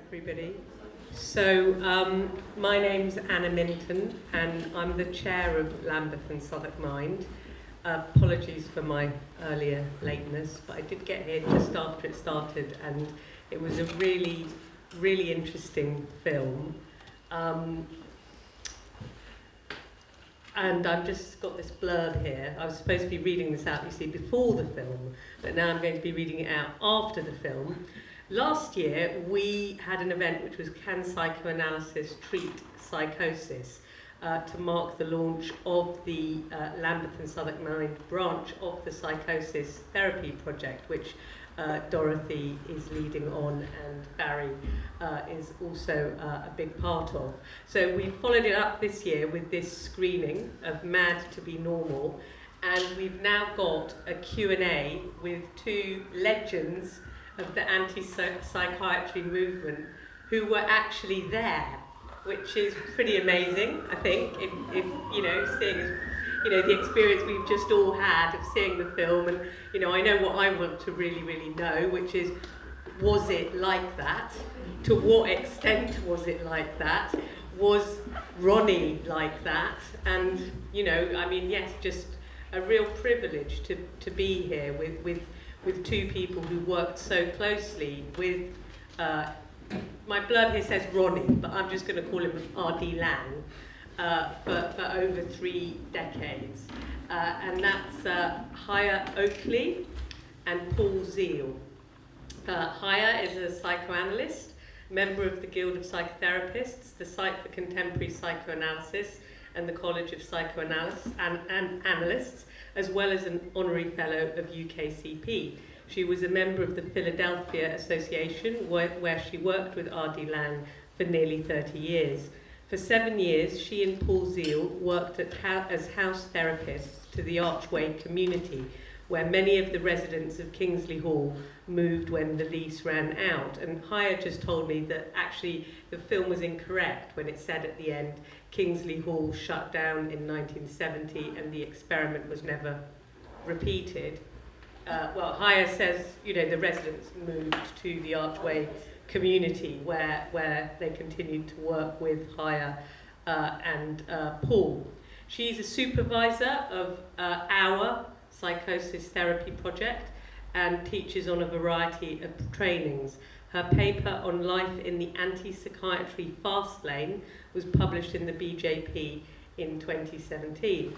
everybody. So my name's Anna Minton and I'm the chair of Lambeth Southwark Mind. Apologies for my earlier lateness, but I did get here just after it started and it was a really, really interesting film. And I've just got this blurb here. I was supposed to be reading this out, you see, before the film, but now I'm going to be reading it out after the film. Last year, we had an event which was Can Psychoanalysis Treat Psychosis to mark the launch of the Lambeth and Southwark Mind branch of the Psychosis Therapy Project, which Dorothy is leading on and Barry is also a big part of. So we followed it up this year with this screening of Mad to Be Normal, and we've now got a Q&A with two legends of the anti-psychiatry movement who were actually there, which is pretty amazing, I think, if you know, seeing as the experience we've just all had of seeing the film. And I know what I want to really, really know, which is, was it like that? To what extent was it like that? Was Ronnie like that? And yes, just a real privilege to be here with two people who worked so closely with, my blurb here says Ronnie, but I'm just going to call him R.D. Laing, for over 3 decades. And that's Haya Oakley and Paul Zeal. Haya is a psychoanalyst, member of the Guild of Psychotherapists, the Site for Contemporary Psychoanalysis, and the College of Psychoanalysts and Analysts, as well as an honorary fellow of UKCP. She was a member of the Philadelphia Association, where she worked with R.D. Laing for nearly 30 years. For 7 years, she and Paul Zeal worked as house therapists to the Archway community, where many of the residents of Kingsley Hall moved when the lease ran out. And Haya just told me that actually the film was incorrect when it said at the end, Kingsley Hall shut down in 1970 and the experiment was never repeated. Haya says, the residents moved to the Archway community where they continued to work with Haya and Paul. She's a supervisor of our Psychosis Therapy Project and teaches on a variety of trainings. Her paper on life in the Antipsychiatry fast lane was published in the BJP in 2017.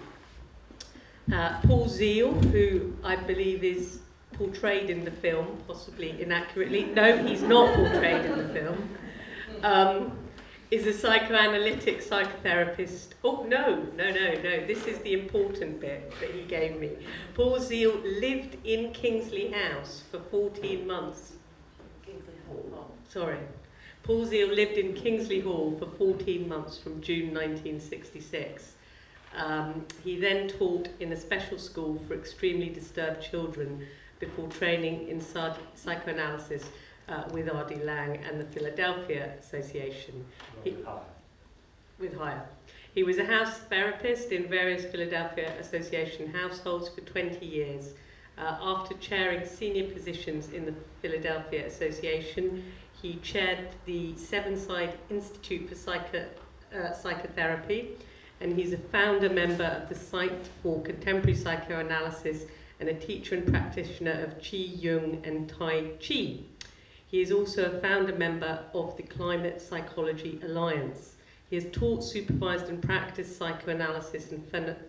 Paul Zeal, who I believe is portrayed in the film, possibly inaccurately. No, he's not portrayed in the film. Is a psychoanalytic psychotherapist. Oh, no. This is the important bit that he gave me. Paul Zeal lived in Kingsley House for 14 months. Kingsley Hall. Sorry. Paul Zeal lived in Kingsley Hall for 14 months from June 1966. He then taught in a special school for extremely disturbed children before training in psychoanalysis with R.D. Laing and the Philadelphia Association. With Haya. He was a house therapist in various Philadelphia Association households for 20 years. After chairing senior positions in the Philadelphia Association, he chaired the Sevenside Institute for Psychotherapy, and he's a founder member of the Site for Contemporary Psychoanalysis and a teacher and practitioner of Qi, Jung and Tai Chi. He is also a founder member of the Climate Psychology Alliance. He has taught, supervised and practiced psychoanalysis and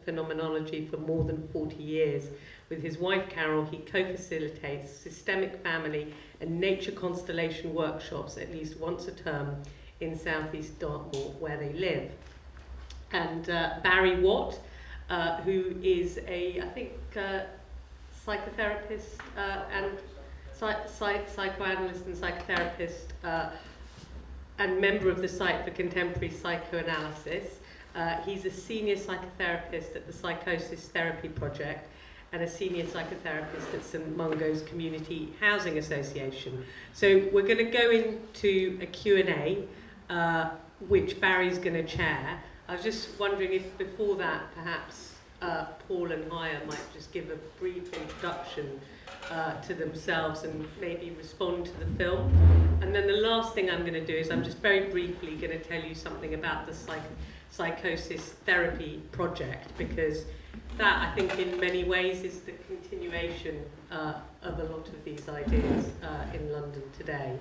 phenomenology for more than 40 years. With his wife Carol, he co-facilitates systemic family and nature constellation workshops at least once a term in southeast Dartmoor, where they live. And Barry Watt, who is I think, psychotherapist and psychoanalyst and psychotherapist and member of the Site for Contemporary Psychoanalysis. He's a senior psychotherapist at the Psychosis Therapy Project and a senior psychotherapist at St Mungo's Community Housing Association. So we're going to go into a Q&A, which Barry's going to chair. I was just wondering if before that perhaps Paul and Haya might just give a brief introduction to themselves and maybe respond to the film. And then the last thing I'm going to do is I'm just very briefly going to tell you something about the Psychosis Therapy Project, because that, I think, in many ways is the continuation of a lot of these ideas in London today.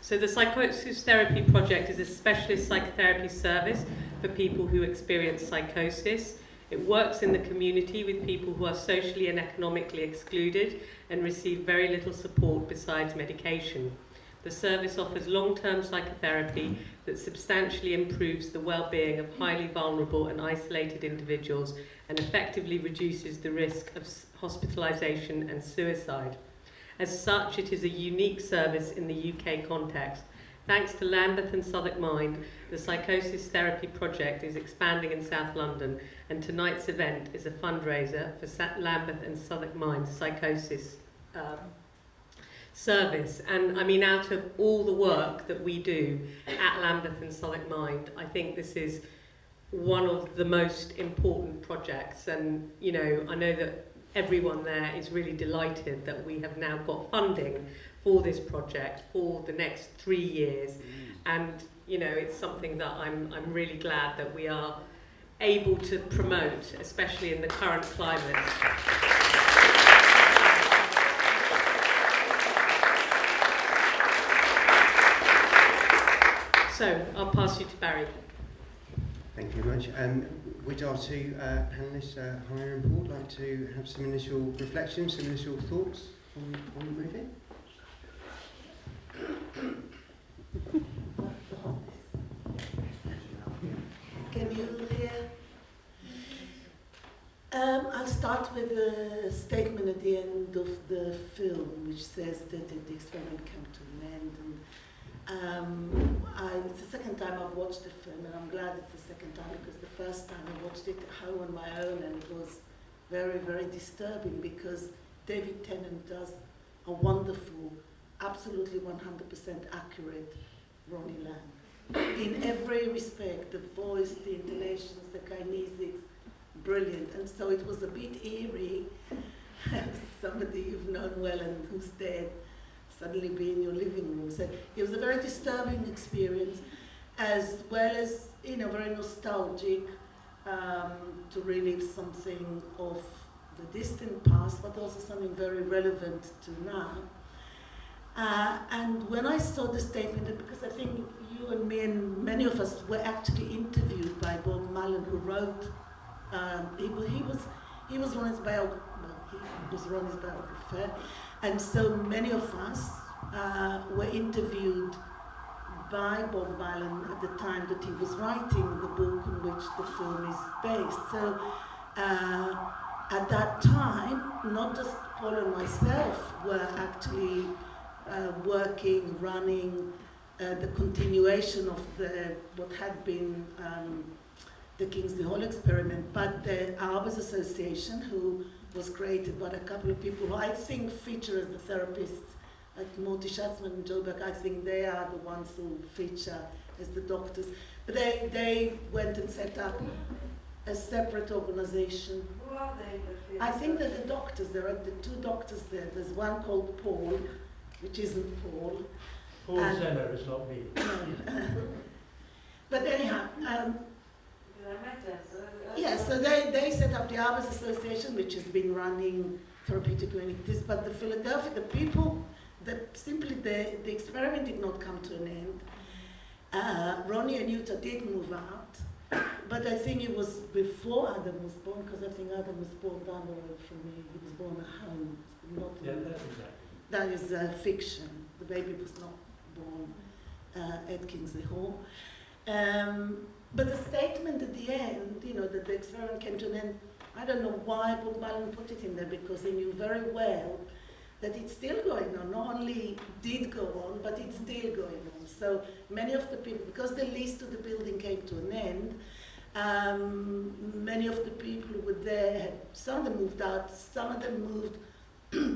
So the Psychosis Therapy Project is a specialist psychotherapy service for people who experience psychosis. It works in the community with people who are socially and economically excluded and receive very little support besides medication. The service offers long-term psychotherapy that substantially improves the well-being of highly vulnerable and isolated individuals and effectively reduces the risk of hospitalisation and suicide. As such, it is a unique service in the UK context. Thanks to Lambeth and Southwark Mind, the Psychosis Therapy Project is expanding in South London, and tonight's event is a fundraiser for Lambeth and Southwark Mind's psychosis service. And I mean, out of all the work that we do at Lambeth and Southwark Mind, I think this is one of the most important projects. And, you know, I know that everyone there is really delighted that we have now got funding for this project for the next 3 years. And, you know, it's something that I'm really glad that we are able to promote, especially in the current climate. So, I'll pass you to Barry. Thank you very much. Would our two panellists, Haya and Paul, like to have some initial reflections, some initial thoughts on the movie? Can you hear? I'll start with a statement at the end of the film which says that the experiment came to an end. And it's the second time I've watched the film, and I'm glad it's the second time, because the first time I watched it at home on my own, and it was very, very disturbing, because David Tennant does a wonderful, absolutely 100% accurate Ronnie Lang. In every respect, the voice, the intonations, the kinesics, brilliant. And so it was a bit eerie, somebody you've known well and who's dead, suddenly be in your living room. So it was a very disturbing experience, as well as, you know, very nostalgic, to relive something of the distant past, but also something very relevant to now. And when I saw the statement, because I think you and me and many of us were actually interviewed by Bob Mullan, who wrote, he was Ronnie's biographer, well, he was Ronnie's biographer, and so many of us were interviewed by Bob Mullan at the time that he was writing the book on which the film is based. So at that time, not just Paul and myself were actually working, running the continuation of what had been the Kingsley Hall experiment, but the Arbors Association, who was created by a couple of people who I think feature as the therapists, like Morty Schatzman and Joe Beck. I think they are the ones who feature as the doctors. But they went and set up a separate organization. Who are they? I think that the doctors, there are the two doctors there. There's one called Paul, which isn't Paul. Paul Zeller is not me. But anyhow, yes, so they set up the Arbors Association, which has been running therapeutic communities, but the Philadelphia, the people, simply the experiment did not come to an end. Ronnie and Utah did move out, but I think it was before Adam was born, because I think Adam was born down the road from me. He was born at home, not That's exactly. that is fiction. The baby was not born at Kingsley Hall. But the statement at the end, you know, that the experiment came to an end, I don't know why Bob Mullan put it in there, because he knew very well that it's still going on. Not only did go on, but it's still going on. So many of the people, because the lease to the building came to an end, many of the people who were there, some of them moved out, some of them moved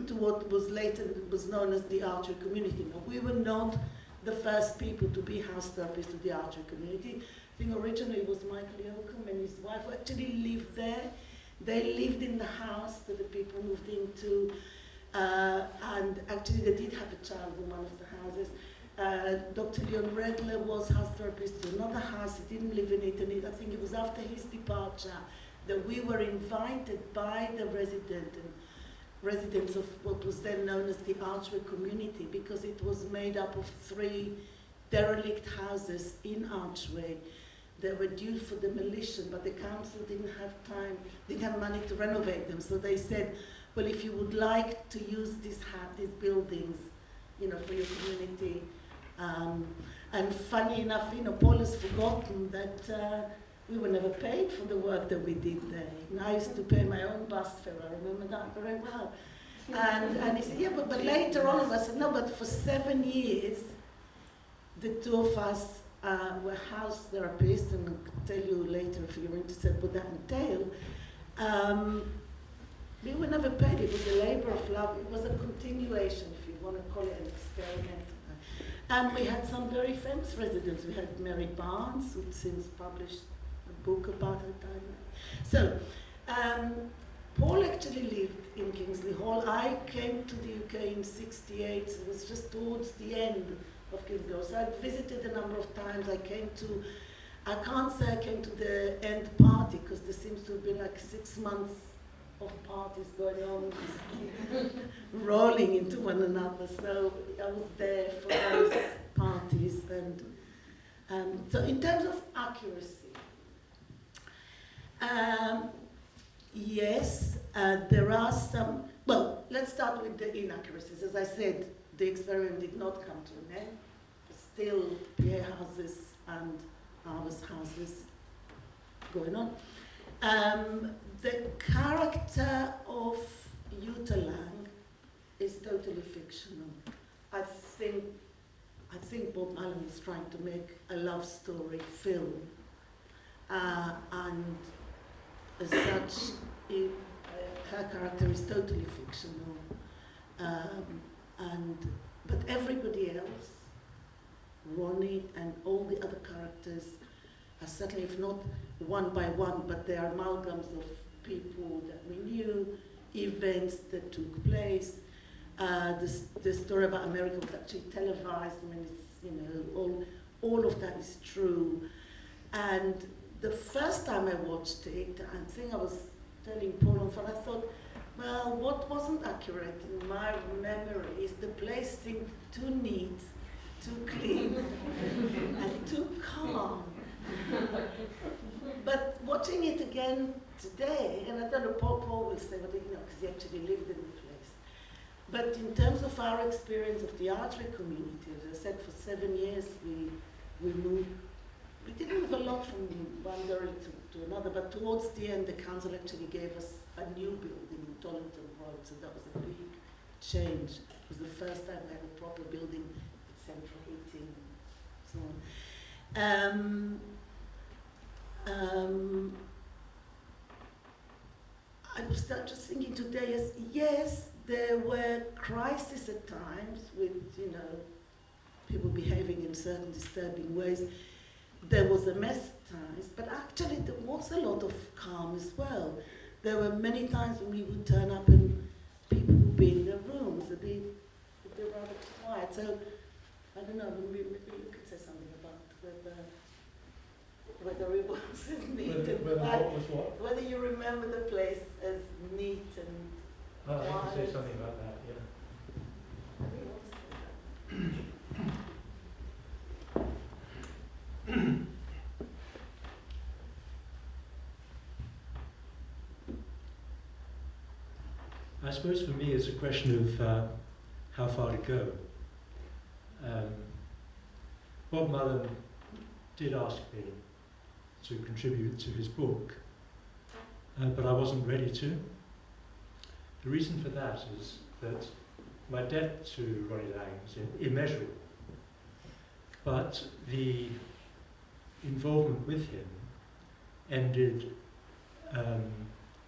to what was later was known as the archery community. Now, we were not the first people to be house therapists to the archery community. I think originally it was Michael Yoakum and his wife who actually lived there. They lived in the house that the people moved into. And actually they did have a child in one of the houses. Dr. Leon Regler was house therapist in another house. He didn't live in it, and I think it was after his departure that we were invited by the residents of what was then known as the Archway community, because it was made up of 3 derelict houses in Archway that were due for demolition, but the council didn't have money to renovate them. So they said, well, if you would like to use these buildings, for your community. And funny enough, Paul has forgotten that we were never paid for the work that we did there. And I used to pay my own bus fare, I remember that very well. And he said, yeah, but later on, I said, no, but for 7 years, the 2 of us were house therapists, and I'll tell you later if you're interested what that entailed. We were never paid. It was a labor of love. It was a continuation, if you want to call it an experiment. And we had some very famous residents. We had Mary Barnes, who'd since published a book about her time. So, Paul actually lived in Kingsley Hall. I came to the UK in '68. It was just towards the end of Kingsley Hall. So I visited a number of times. I can't say I came to the end party, because there seems to have been like 6 months of parties going on, rolling into one another. So I was there for those parties. And so in terms of accuracy, yes, there are some, well, let's start with the inaccuracies. As I said, the experiment did not come to an end. Still PA houses and ours houses going on. The character of Jutta Lang is totally fictional. I think Bob Mullan was trying to make a love story film, and as such, her character is totally fictional. But everybody else, Ronnie and all the other characters, are certainly, if not one by one, but they are amalgams of people that we knew, events that took place. The story about America was actually televised. I mean, it's, all of that is true. And the first time I watched it, I think I was telling Paul on phone, I thought, well, what wasn't accurate in my memory is the place seemed too neat, too clean, and too calm. But watching it again today, and I don't know, Paul will say, because he actually lived in the place. But in terms of our experience of the Archway community, as I said, for 7 years we moved. We didn't move a lot from one area to another, but towards the end, the council actually gave us a new building in Tollington Road, so that was a big change. It was the first time we had a proper building with central heating and so on. I was just thinking today, yes, there were crises at times with, people behaving in certain disturbing ways. There was a mess at times, but actually there was a lot of calm as well. There were many times when we would turn up and people would be in their rooms, they'd be rather quiet. So, I don't know, maybe you could say something about whether it was as neat and whether what was what? whether you remember the place as neat and I can quiet. say something about that, yeah. I suppose for me it's a question of how far to go. Bob Mullan did ask me to contribute to his book, but I wasn't ready to. The reason for that is that my debt to Ronnie Laing is immeasurable, but the involvement with him ended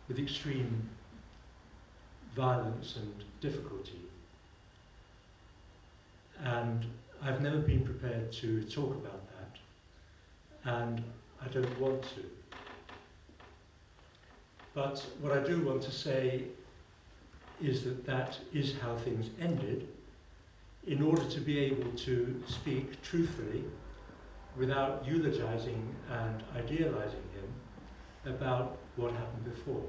with extreme violence and difficulty. And I've never been prepared to talk about that, and I don't want to. But what I do want to say is that that is how things ended, in order to be able to speak truthfully without eulogizing and idealizing him about what happened before.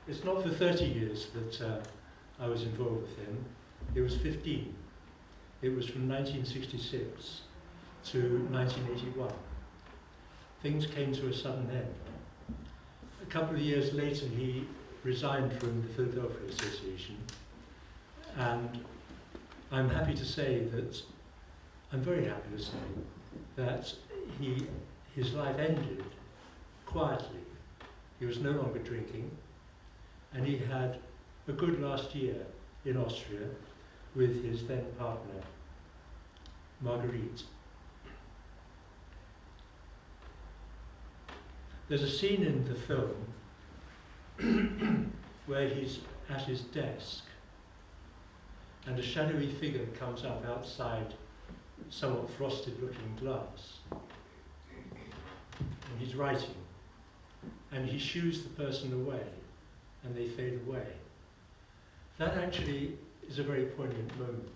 It's not for 30 years that I was involved with him. It was 15. It was from 1966 to 1981. Things came to a sudden end. A couple of years later, he resigned from the Philadelphia Association, and I'm happy to say that, I'm very happy to say that his life ended quietly. He was no longer drinking, and he had a good last year in Austria with his then partner, Marguerite. There's a scene in the film where he's at his desk and a shadowy figure comes up outside somewhat frosted looking glass, and he's writing, and he shoos the person away and they fade away. That actually is a very poignant moment,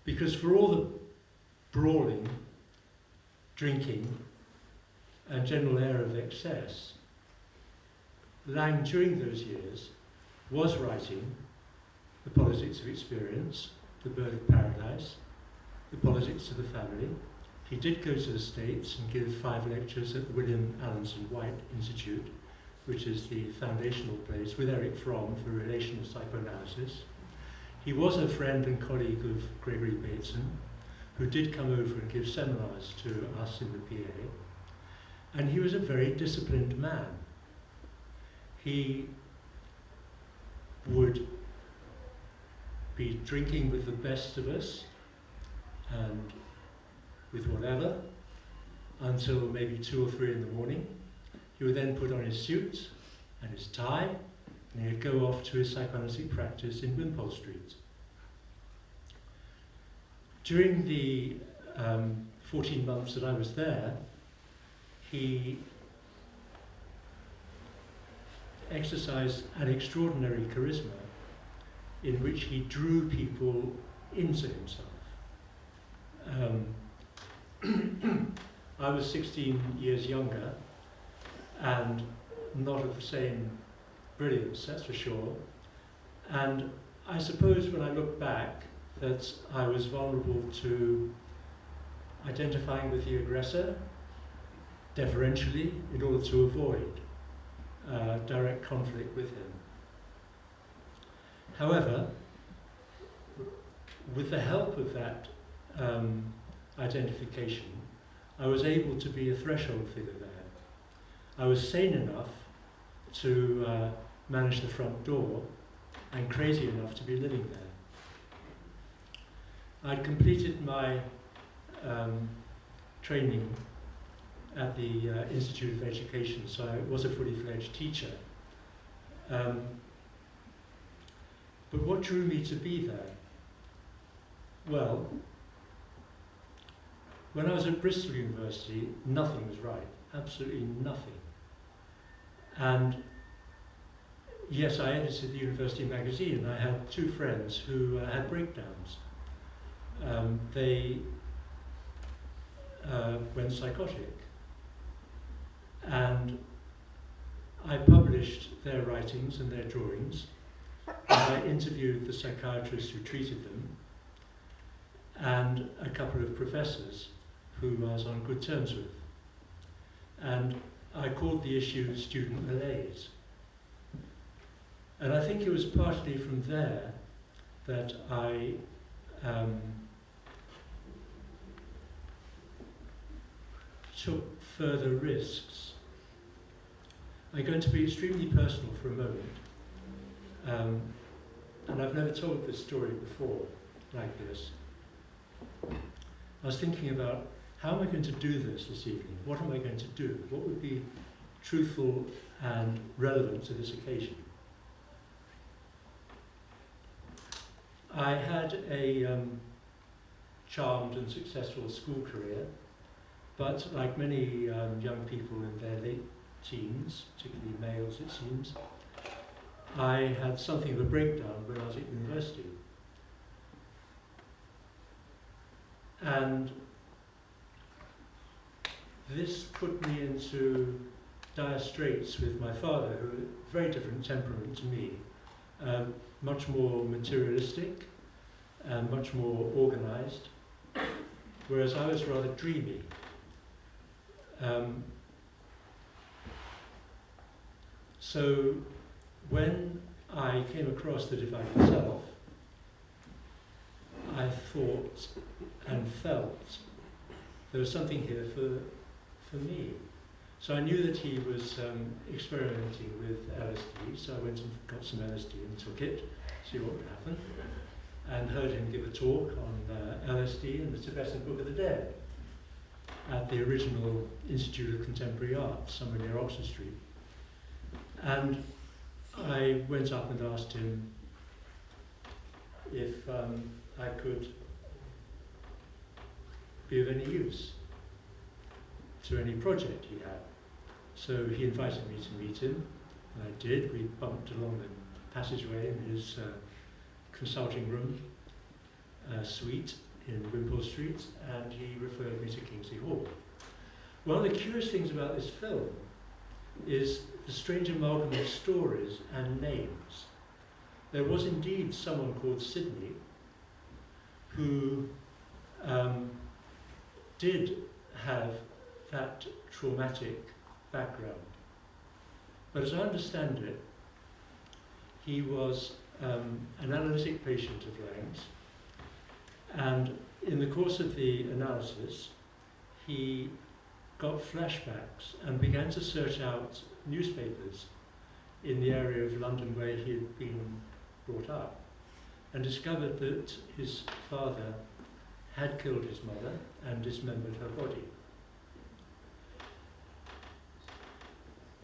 because for all the brawling, drinking and general air of excess, Laing during those years was writing The Politics of Experience, The Bird of Paradise, The Politics of the Family. He did go to the States and give 5 lectures at the William Alanson White Institute, which is the foundational place, with Eric Fromm for relational psychoanalysis. He was a friend and colleague of Gregory Bateson, who did come over and give seminars to us in the PA. And he was a very disciplined man. He would be drinking with the best of us and with whatever until maybe 2 or 3 in the morning. He would then put on his suit and his tie, and he'd go off to his psychoanalytic practice in Wimpole Street. During the 14 months that I was there, he exercised an extraordinary charisma in which he drew people into himself. I was 16 years younger and not of the same brilliance, that's for sure. And I suppose when I look back that I was vulnerable to identifying with the aggressor deferentially in order to avoid direct conflict with him. However, with the help of that identification, I was able to be a threshold figure there. I was sane enough to manage the front door and crazy enough to be living there. I'd completed my training at the Institute of Education, so I was a fully fledged teacher. But what drew me to be there? Well, when I was at Bristol University, nothing was right, absolutely nothing. And yes, I edited the university magazine, and I had 2 friends who had breakdowns. They went psychotic. And I published their writings and their drawings, and I interviewed the psychiatrists who treated them, and a couple of professors who I was on good terms with. And I called the issue Student Malaise. And I think it was partly from there that I took further risks. I'm going to be extremely personal for a moment, and I've never told this story before like this. I was thinking about, how am I going to do this evening? What am I going to do? What would be truthful and relevant to this occasion? I had a charmed and successful school career, but like many young people in their late teens, particularly males it seems, I had something of a breakdown when I was at university. And this put me into dire straits with my father, who had a very different temperament to me, much more materialistic and much more organised, whereas I was rather dreamy. So when I came across the divided self, I thought and felt there was something here for me. So I knew that he was experimenting with LSD, so I went and got some LSD and took it, see what would happen, and heard him give a talk on LSD and the Tibetan Book of the Dead at the original Institute of Contemporary Art, somewhere near Oxford Street. And I went up and asked him if I could be of any use to any project he had. So he invited me to meet him, and I did. We bumped along the passageway in his consulting room suite in Wimpole Street, and he referred me to Kingsley Hall. One of the curious things about this film is the strange amalgam of stories and names. There was indeed someone called Sydney who did have that traumatic background. But as I understand it, he was an analytic patient of Lang's, and in the course of the analysis, he got flashbacks and began to search out newspapers in the area of London where he had been brought up, and discovered that his father had killed his mother and dismembered her body.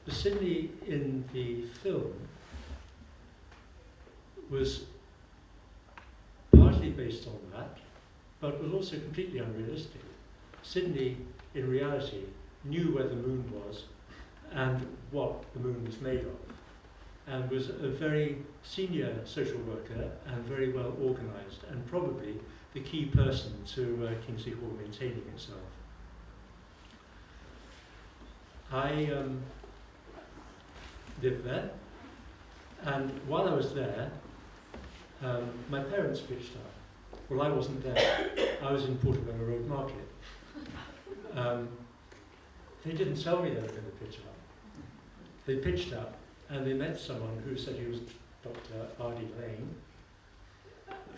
The Sydney in the film was partly based on that, but was also completely unrealistic. Sydney, in reality, knew where the moon was and what the moon was made of, and was a very senior social worker and very well organised, and probably the key person to Kingsley Hall maintaining itself. I lived there, and while I was there, my parents pitched up. Well, I wasn't there. I was in Portobello Road Market. They didn't tell me they were going to pitch up. They pitched up, and they met someone who said he was Dr. R.D. Laing,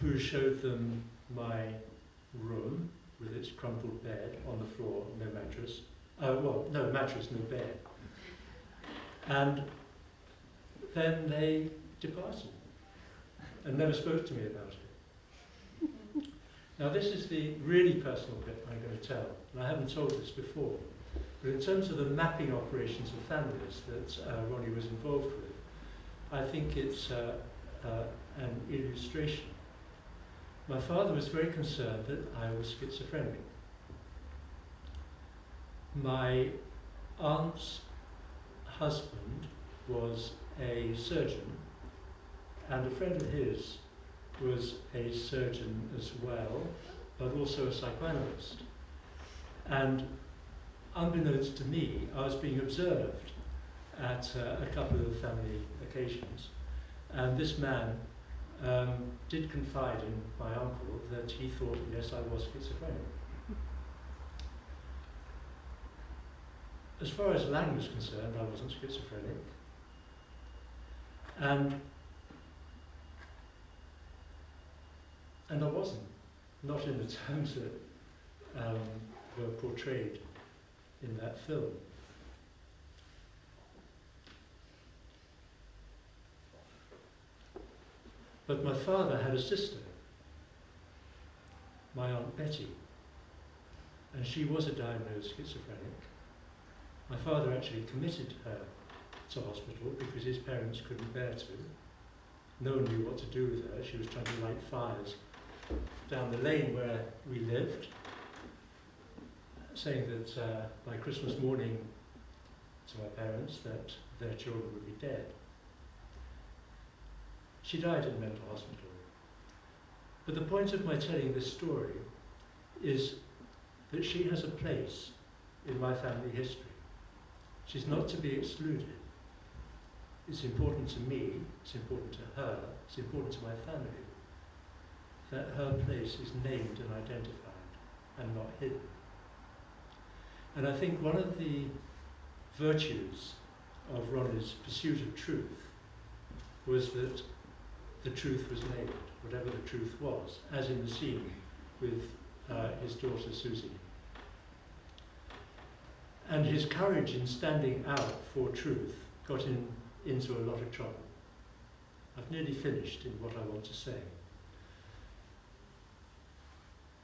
who showed them my room with its crumpled bed on the floor, no mattress. No mattress, no bed. And then they departed and never spoke to me about it. Now this is the really personal bit I'm going to tell, and I haven't told this before, but in terms of the mapping operations of families that Ronnie was involved with, I think it's an illustration. My father was very concerned that I was schizophrenic. My aunt's husband was a surgeon, and a friend of his was a surgeon as well, but also a psychoanalyst. And unbeknownst to me, I was being observed at a couple of family occasions, and this man did confide in my uncle that he thought, yes, I was schizophrenic. As far as Lang was concerned, I wasn't schizophrenic. And I wasn't, not in the terms that were portrayed in that film. But my father had a sister, my Aunt Betty, and she was a diagnosed schizophrenic. My father actually committed her to hospital because his parents couldn't bear to. No one knew what to do with her. She was trying to light fires down the lane where we lived, saying that by Christmas morning to my parents that their children would be dead. She died in a mental hospital. But the point of my telling this story is that she has a place in my family history. She's not to be excluded. It's important to me, it's important to her, it's important to my family that her place is named and identified and not hidden. And I think one of the virtues of Ronnie's pursuit of truth was that the truth was named, whatever the truth was, as in the scene with his daughter Susie. And his courage in standing out for truth got him into a lot of trouble. I've nearly finished in what I want to say.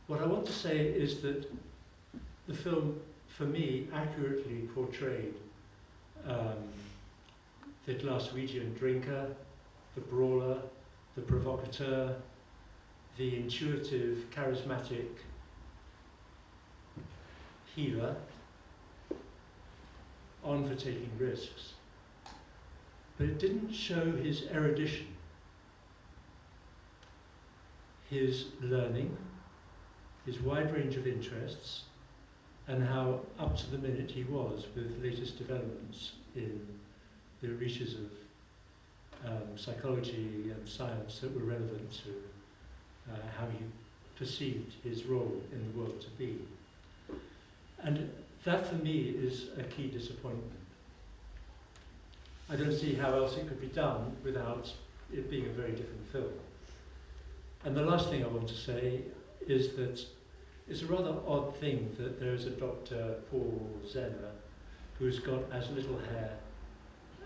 What I want to say is that the film, for me, accurately portrayed the Glaswegian drinker, the brawler, the provocateur, the intuitive, charismatic healer, on for taking risks. But it didn't show his erudition, his learning, his wide range of interests, and how up to the minute he was with latest developments in the reaches of psychology and science that were relevant to how he perceived his role in the world to be. And that for me is a key disappointment. I don't see how else it could be done without it being a very different film. And the last thing I want to say is that it's a rather odd thing that there is a Dr. Paul Zenner who's got as little hair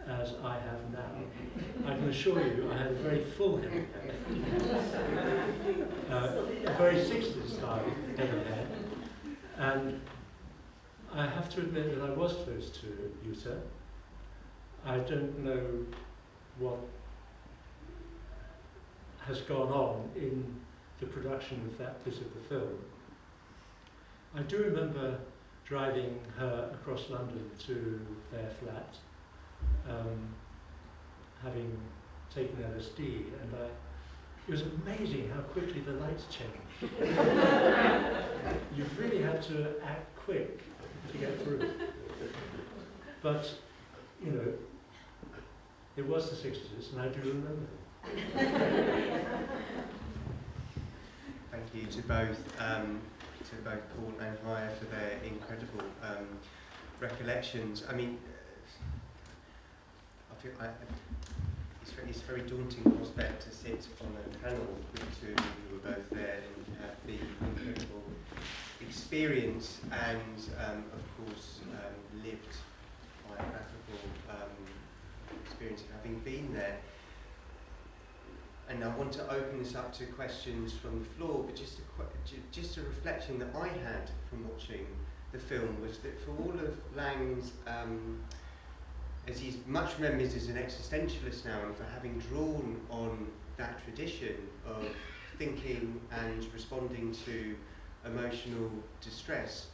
as I have now. I can assure you I had a very full head of hair, a very 60s style head of hair. And I have to admit that I was close to Utah. I don't know what has gone on in the production of that bit of the film. I do remember driving her across London to their flat, having taken LSD, and it was amazing how quickly the lights changed. You really had to act quick to get through. But, you know, it was the 60s, and I do remember them. Thank you to both Paul and Haya for their incredible recollections. I mean, I feel it's a very daunting prospect to sit on a panel with two who were both there and have the incredible experience and, of course, lived biographical experience of having been there. And I want to open this up to questions from the floor, but just a reflection that I had from watching the film was that for all of Lang's, as he's much remembered as an existentialist now, and for having drawn on that tradition of thinking and responding to emotional distress,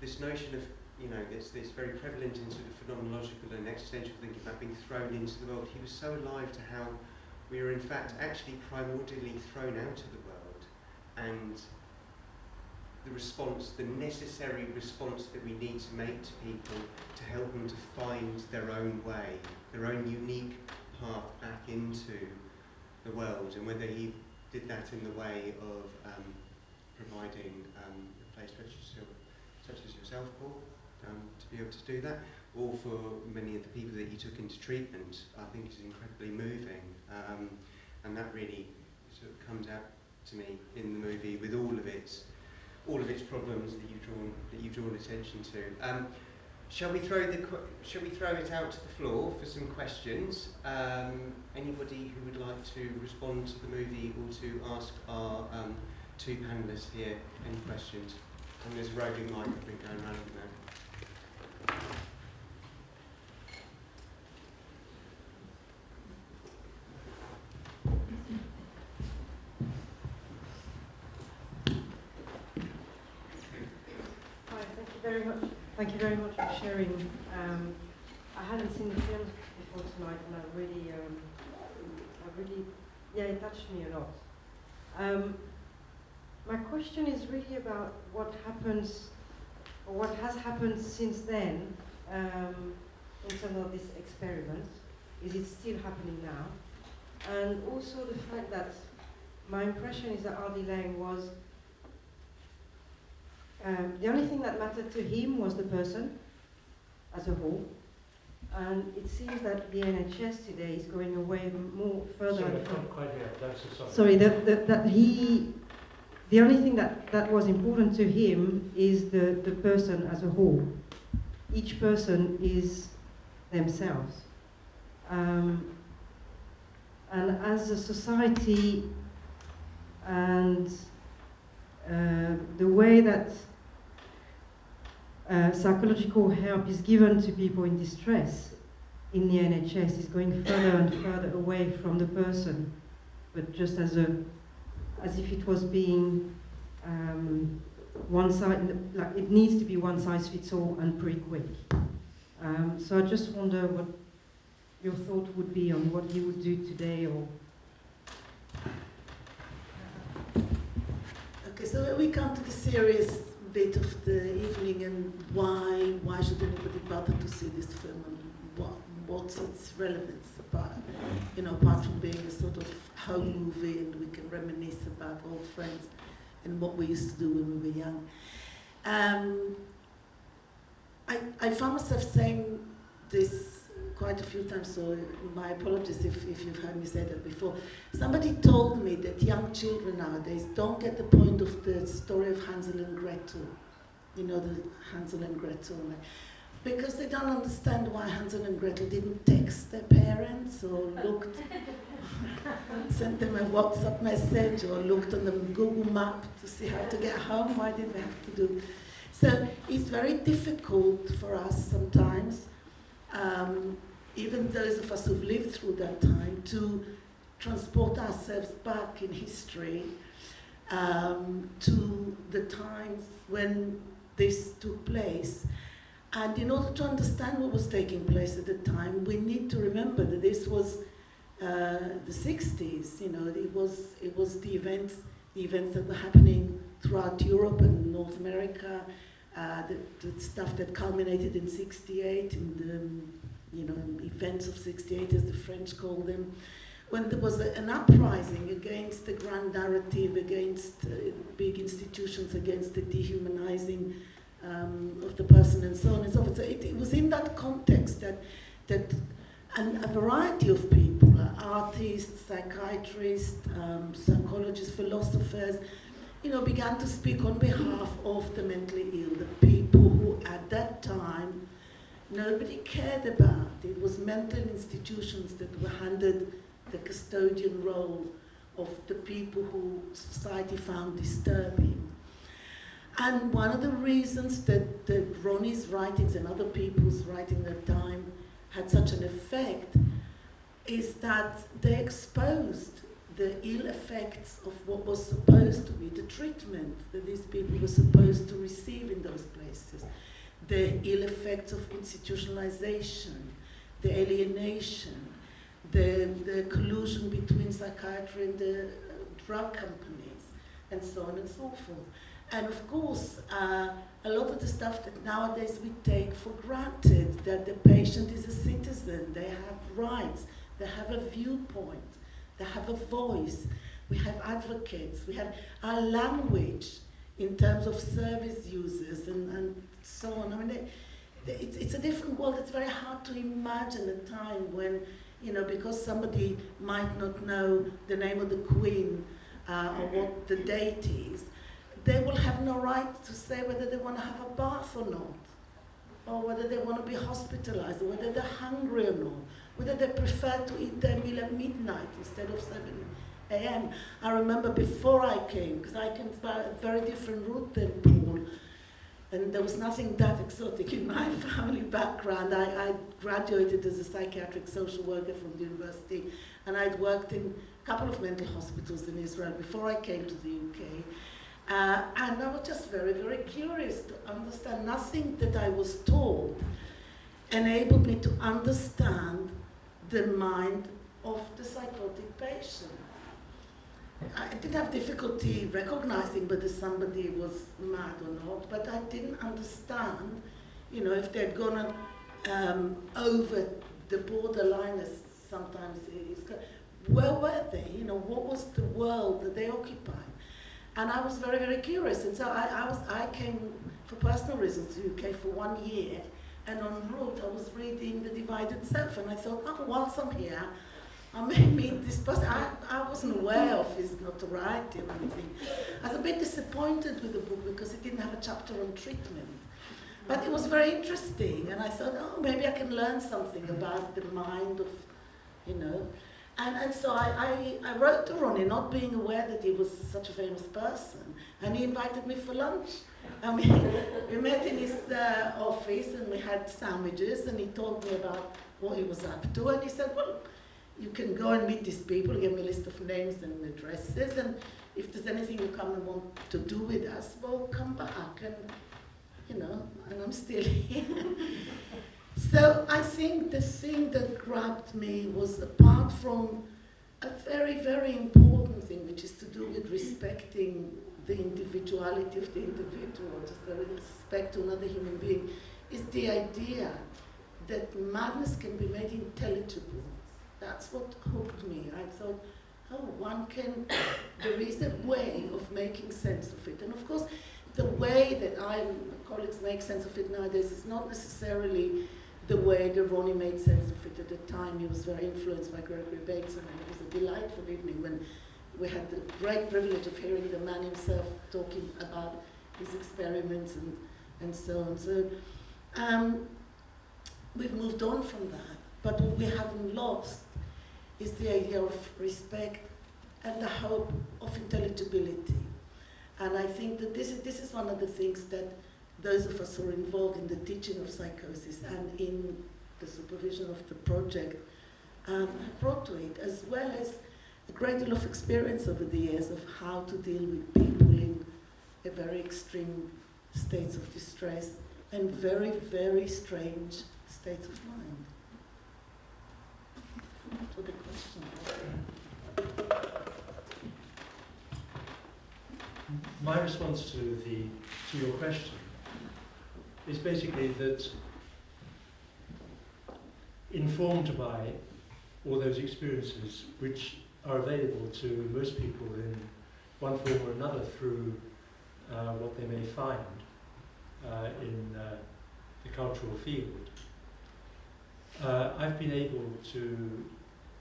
this notion of, you know, this very prevalent in sort of phenomenological and existential thinking about being thrown into the world, he was so alive to how we are in fact actually primordially thrown out of the world, and the response, the necessary response that we need to make to people to help them to find their own way, their own unique path back into the world, and whether he did that in the way of providing a place such as yourself, Paul, to be able to do that, or for many of the people that he took into treatment, I think is incredibly moving, and that really sort of comes out to me in the movie with all of its problems that you've drawn attention to. Shall we throw it out to the floor for some questions? Anybody who would like to respond to the movie or to ask our two panellists here any questions? And there's a roving mic, I think, going around now. Hi, thank you very much for sharing I hadn't seen the film before tonight, and it touched me a lot. My question is really about what happens, or what has happened since then, in terms of this experiment. Is it still happening now? And also the fact that my impression is that R.D. Laing was, the only thing that mattered to him was the person as a whole. And it seems that the NHS today is going away more further. Sorry, I can't quite hear. That's a sorry. Sorry, the only thing that was important to him is the person as a whole. Each person is themselves. And as a society, and the way that psychological help is given to people in distress in the NHS is going further and further away from the person, but just as if it was being one side, like it needs to be one size fits all and pretty quick. So I just wonder what your thought would be on what you would do today, or. Okay, so we come to the serious bit of the evening, and why should anybody bother to see this film, and what's its relevance, apart from being a sort of home movie, and we can reminisce about old friends and what we used to do when we were young. I found myself saying this quite a few times, so my apologies if you've heard me say that before. Somebody told me that young children nowadays don't get the point of the story of Hansel and Gretel, the Hansel and Gretel, because they don't understand why Hansel and Gretel didn't text their parents or sent them a WhatsApp message or looked on the Google map to see how to get home. Why did they have to do? So it's very difficult for us sometimes, even those of us who've lived through that time, to transport ourselves back in history to the times when this took place. And in order to understand what was taking place at the time, we need to remember that this was the 60s. It was the events that were happening throughout Europe and North America, the stuff that culminated in '68, in the events of '68, as the French call them, when there was an uprising against the grand narrative, against big institutions, against the dehumanizing of the person, and so on and so forth. So it was in that context that a variety of people, artists, psychiatrists, psychologists, philosophers, began to speak on behalf of the mentally ill, the people who at that time nobody cared about. It was mental institutions that were handed the custodian role of the people who society found disturbing. And one of the reasons that Ronnie's writings and other people's writing at the time had such an effect is that they exposed the ill effects of what was supposed to be the treatment that these people were supposed to receive in those places, the ill effects of institutionalization, the alienation, the collusion between psychiatry and the drug companies, and so on and so forth. And of course, a lot of the stuff that nowadays we take for granted, that the patient is a citizen, they have rights, they have a viewpoint, they have a voice, we have advocates, we have our language in terms of service users and so on. I mean, it's a different world. It's very hard to imagine a time when, because somebody might not know the name of the Queen or what the date is, they will have no right to say whether they want to have a bath or not, or whether they want to be hospitalized, or whether they're hungry or not, whether they prefer to eat their meal at midnight instead of 7 a.m. I remember before I came, because I came by a very different route than Paul, and there was nothing that exotic in my family background. I graduated as a psychiatric social worker from the university, and I'd worked in a couple of mental hospitals in Israel before I came to the UK. And I was just very, very curious to understand. Nothing that I was told enabled me to understand the mind of the psychotic patient. I didn't have difficulty recognizing whether somebody was mad or not, but I didn't understand, if they'd gone over the borderline, as sometimes it is. Where were they? What was the world that they occupied? And I was very, very curious. And so I came for personal reasons to UK for 1 year, and en route I was reading The Divided Self, and I thought, whilst I'm here, I may meet this person. I wasn't aware of his notoriety or anything. I was a bit disappointed with the book because it didn't have a chapter on treatment. But it was very interesting, and I thought, maybe I can learn something about the mind of, And so I wrote to Ronnie, not being aware that he was such a famous person, and he invited me for lunch. And we met in his office, and we had sandwiches, and he told me about what he was up to, and he said, well, you can go and meet these people. He gave me a list of names and addresses, and if there's anything you come and want to do with us, well, come back, and and I'm still here. So I think the thing that grabbed me was, apart from a very, very important thing, which is to do with respecting the individuality of the individual, just the respect to another human being, is the idea that madness can be made intelligible. That's what hooked me. I thought, there is a way of making sense of it. And of course, the way that colleagues make sense of it nowadays is not necessarily the way that Ronnie made sense of it at the time. He was very influenced by Gregory Bateson, and it was a delightful evening when we had the great privilege of hearing the man himself talking about his experiments and so on. So we've moved on from that, but what we haven't lost is the idea of respect and the hope of intelligibility. And I think that this is one of the things that those of us who are involved in the teaching of psychosis and in the supervision of the project have brought to it, as well as a great deal of experience over the years of how to deal with people in a very extreme states of distress and very, very strange states of mind. To the question. My response to your question is basically that, informed by all those experiences which are available to most people in one form or another through what they may find in the cultural field, I've been able to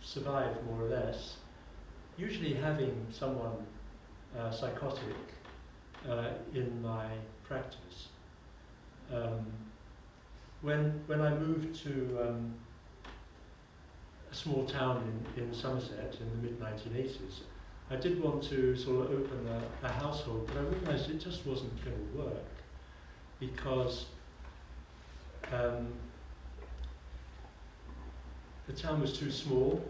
survive more or less, usually having someone psychotic in my practice. When I moved to a small town in Somerset in the mid-1980s, I did want to sort of open a household, but I realised it just wasn't going to work because the town was too small.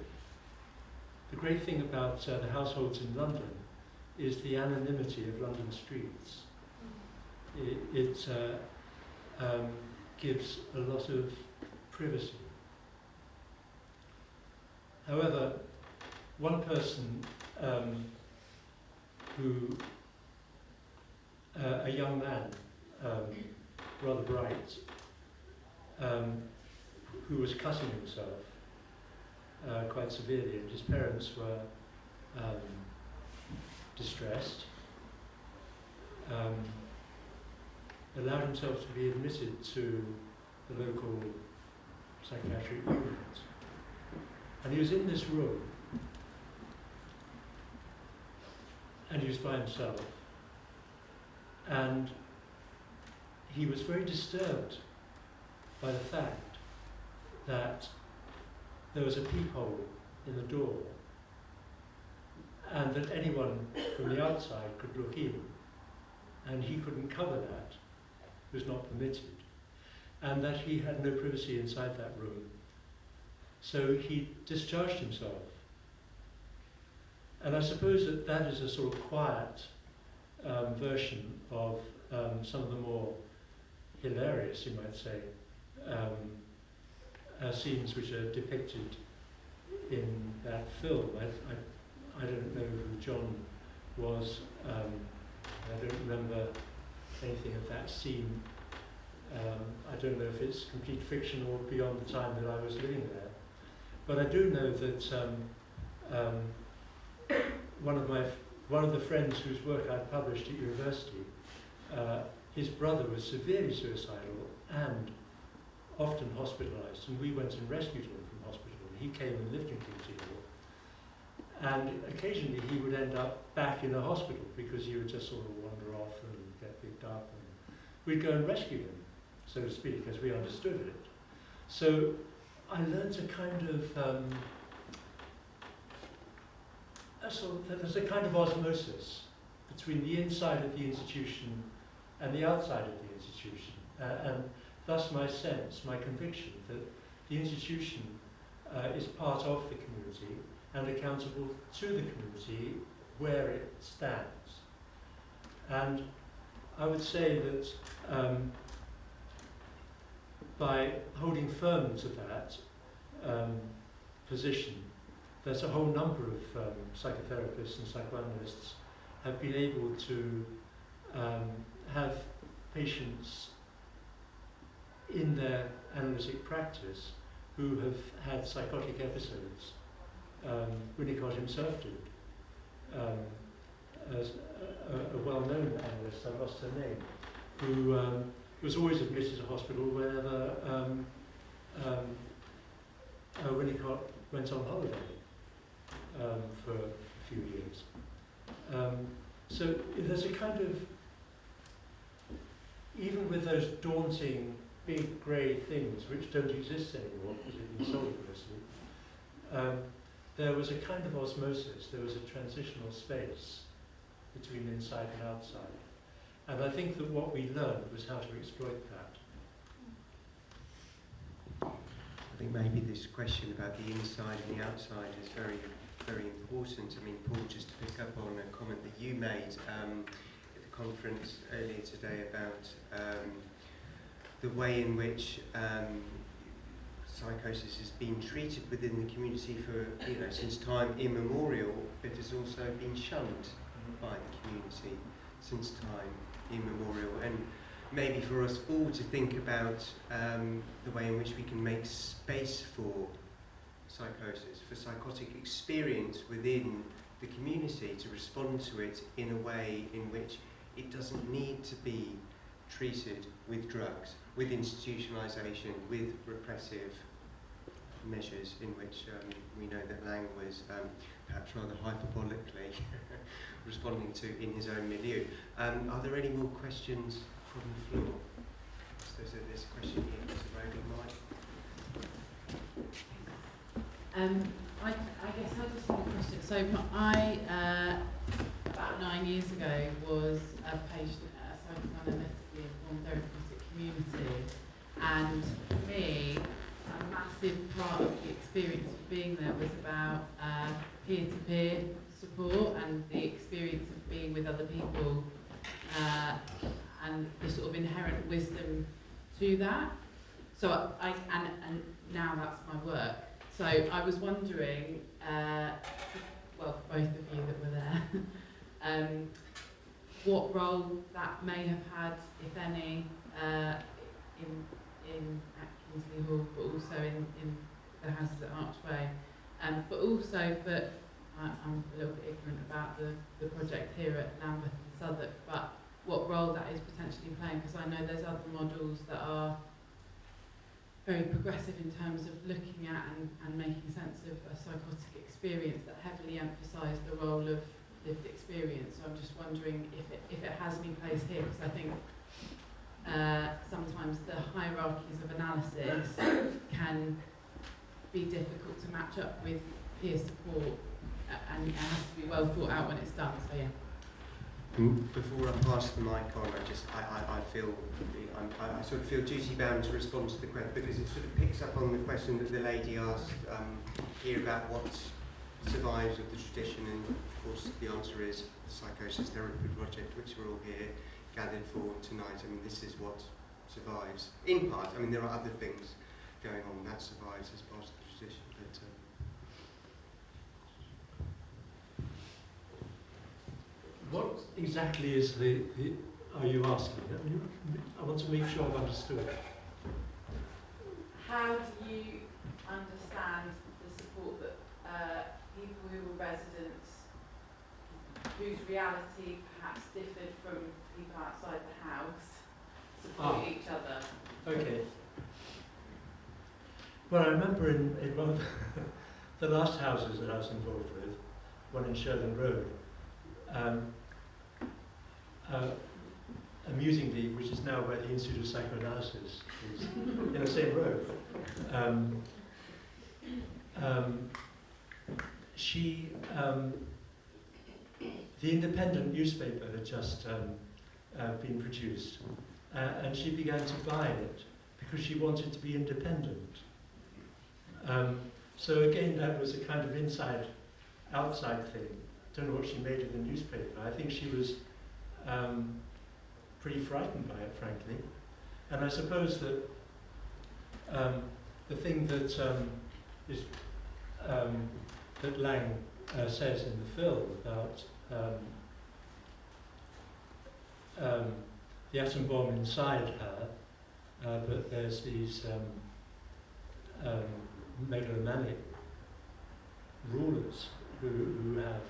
The great thing about the households in London is the anonymity of London streets. It gives a lot of privacy. However, one person a young man, rather bright, who was cutting himself quite severely, and his parents were distressed, allowed himself to be admitted to the local psychiatric unit. And he was in this room, and he was by himself, and he was very disturbed by the fact that there was a peephole in the door, and that anyone from the outside could look in, and he couldn't cover that. It was not permitted, and that he had no privacy inside that room. So he discharged himself. And I suppose that is a sort of quiet version of some of the more hilarious, you might say, scenes which are depicted in that film. I don't know who John was. I don't remember anything of that scene. I don't know if it's complete fiction or beyond the time that I was living there. But I do know that one of the friends whose work I published at university, his brother was severely suicidal and often hospitalised, and we went and rescued him from hospital. He came and lived in Kingsley Hall, and occasionally he would end up back in a hospital because he would just sort of wander off and get picked up, and we'd go and rescue him, so to speak, as we understood it. So I learned a kind of there's a kind of osmosis between the inside of the institution and the outside of the institution, and thus my sense, my conviction, that the institution is part of the community and accountable to the community where it stands. And I would say that by holding firm to that position, there's a whole number of psychotherapists and psychoanalysts have been able to have patients in their analytic practice who have had psychotic episodes. Winnicott himself did. As a well-known analyst, I lost her name, who was always admitted to hospital whenever Winnicott went on holiday for a few years. So there's a kind of, even with those daunting big grey things which don't exist anymore because they've been sold mostly, there was a kind of osmosis, there was a transitional space between inside and outside. And I think that what we learned was how to exploit that. I think maybe this question about the inside and the outside is very, very important. I mean, Paul, just to pick up on a comment that you made at the conference earlier today about the way in which psychosis has been treated within the community for, since time immemorial, but has also been shunned by the community since time immemorial. And maybe for us all to think about the way in which we can make space for psychosis, for psychotic experience within the community, to respond to it in a way in which it doesn't need to be treated with drugs, with institutionalisation, with repressive measures, in which we know that Laing was perhaps rather hyperbolically responding to in his own milieu. Are there any more questions from the floor? So there's a question here, there's a roving mic. I guess I just have a question. So I, about 9 years ago, was a patient at a psychoanalytically informed therapeutic community, and for me, a massive part of the experience of being there was about peer-to-peer support and the experience of being with other people, and the sort of inherent wisdom to that. So and now that's my work. So I was wondering, well, for both of you that were there, what role that may have had, if any, in at Kingsley Hall, but also in the Houses at Archway, but also for, I'm a little bit ignorant about the project here at Lambeth and Southwark, but what role that is potentially playing, because I know there's other models that are very progressive in terms of looking at and making sense of a psychotic experience that heavily emphasise the role of lived experience. So I'm just wondering if it has any place here, because I think sometimes the hierarchies of analysis can be difficult to match up with peer support, and it has to be well thought out when it's done. So yeah. Before I pass the mic on, I sort of feel duty bound to respond to the question, because it sort of picks up on the question that the lady asked here about what survives of the tradition, and of course the answer is the Psychosis Therapy Project, which we're all here gathered for tonight. I mean, this is what survives, in part. I mean, there are other things going on. That survives as part of the tradition. But, what exactly is are you asking? I want to make sure I've understood. How do you understand the support that people who were residents, whose reality perhaps differed from people outside the house, support each other? Okay. Well, I remember in one of the last houses that I was involved with, one in Sherland Road, amusingly, which is now where the Institute of Psychoanalysis is, in the same road, the Independent newspaper had just been produced, and she began to buy it because she wanted to be independent. So again, that was a kind of inside-outside thing. I don't know what she made of the newspaper. I think she was pretty frightened by it, frankly. And I suppose that the thing that is that Laing says in the film about the atom bomb inside her, but there's these megalomaniac rulers who have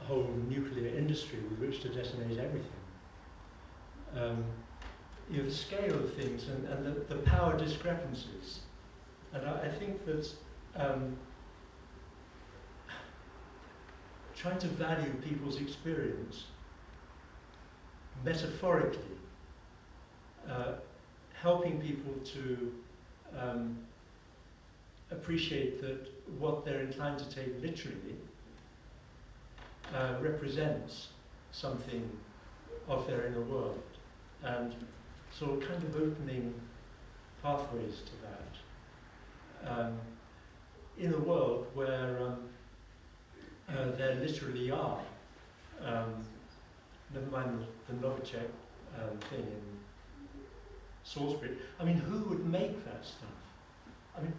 a whole nuclear industry with which to detonate everything. The scale of things and the power discrepancies. And I think that trying to value people's experience metaphorically, helping people to appreciate that what they're inclined to take literally represents something of their inner world, and so kind of opening pathways to that in a world where there literally are, never mind the Novichok thing in Salisbury. I mean, who would make that stuff? I mean,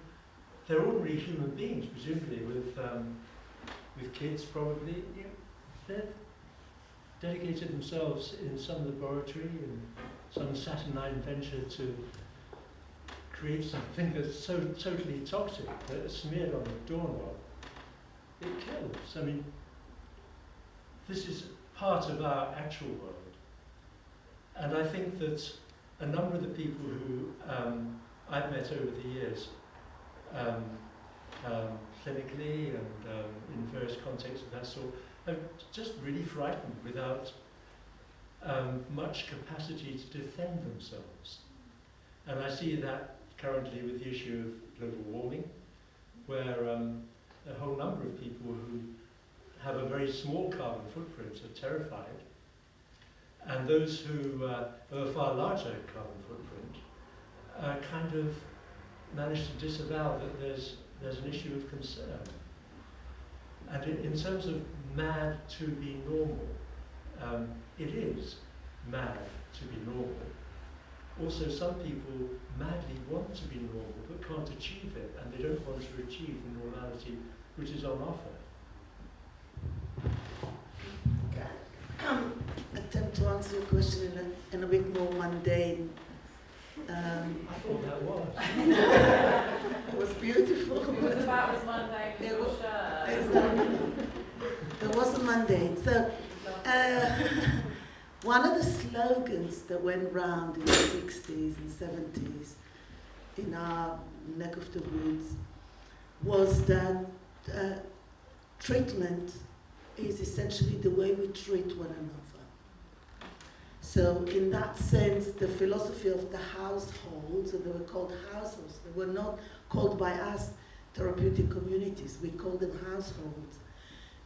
they're ordinary human beings, presumably, with kids, probably. You know, they've dedicated themselves in some laboratory and some saturnine venture to create something that's so totally toxic that it's smeared on the doorknob. It kills. I mean, this is part of our actual world. And I think that a number of the people who I've met over the years, clinically and in various contexts of that sort, are just really frightened without much capacity to defend themselves. And I see that currently with the issue of global warming, where a whole number of people who have a very small carbon footprint are terrified, and those who have a far larger carbon footprint kind of manage to disavow that there's an issue of concern. And in terms of mad to be normal, it is mad to be normal. Also, some people madly want to be normal but can't achieve it, and they don't want to achieve the normality which is on offer. Attempt to answer your question in a bit more mundane. I thought that was. It was beautiful. It was about as mundane as your shirt. Exactly. It wasn't mundane. So, one of the slogans that went round in the 60s and 70s in our neck of the woods was that treatment is essentially the way we treat one another. So in that sense, the philosophy of the households, and they were called households, they were not called by us therapeutic communities, we called them households.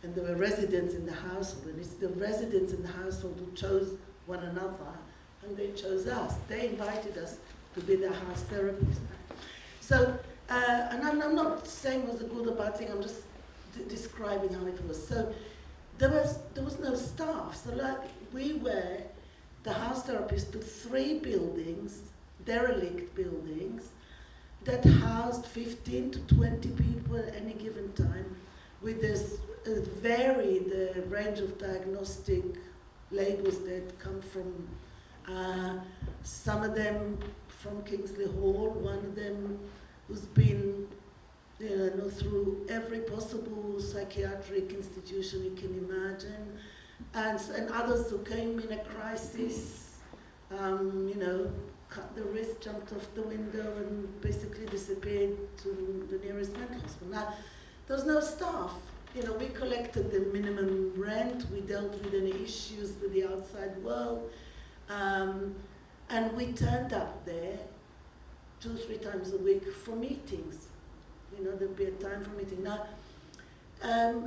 And there were residents in the household, and it's the residents in the household who chose one another, and they chose us. They invited us to be their house therapists. So, and I'm not saying it was a good or bad thing, I'm just describing how it was. So there was no staff, so like we were, the house therapists took 3 buildings, derelict buildings, that housed 15 to 20 people at any given time, with this varied range of diagnostic labels that come from some of them from Kingsley Hall, one of them who's been through every possible psychiatric institution you can imagine, and others who came in a crisis, cut the wrist, jumped off the window and basically disappeared to the nearest mental hospital. Now, there was no staff. We collected the minimum rent, we dealt with any issues with the outside world, and we turned up there 2-3 times a week for meetings. There'd be a time for meeting. Now,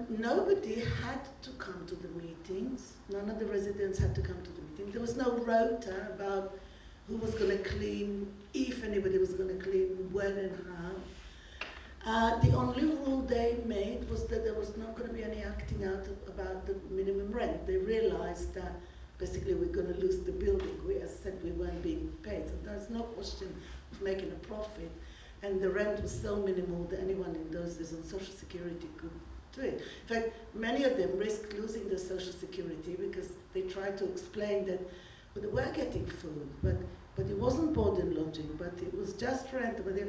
nobody had to come to the meetings. None of the residents had to come to the meeting. There was no rota about who was going to clean, if anybody was going to clean, when and how. The only rule they made was that there was not going to be any acting out about the minimum rent. They realized that basically we're going to lose the building. We, as said, we weren't being paid. So there's no question of making a profit. And the rent was so minimal that anyone in those days on Social Security could do it. In fact, many of them risked losing their Social Security because they tried to explain that they were getting food, but it wasn't board and lodging, but it was just rent. But they,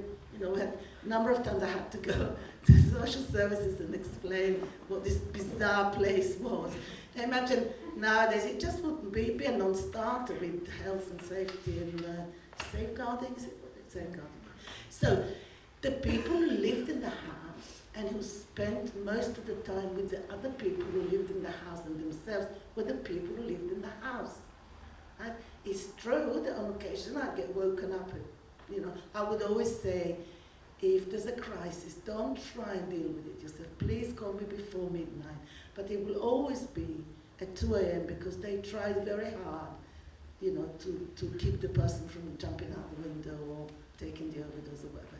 had a number of times I had to go to social services and explain what this bizarre place was. I imagine nowadays it just wouldn't be a non-starter with health and safety and safeguarding. Is it what it's safeguarding? So the people who lived in the house and who spent most of the time with the other people who lived in the house and themselves were the people who lived in the house. Right? It's true that on occasion I'd get woken up and, I would always say, if there's a crisis, don't try and deal with it yourself. Please call me before midnight. But it will always be at 2 a.m. because they tried very hard, to keep the person from jumping out the window or taking the overdose or whatever.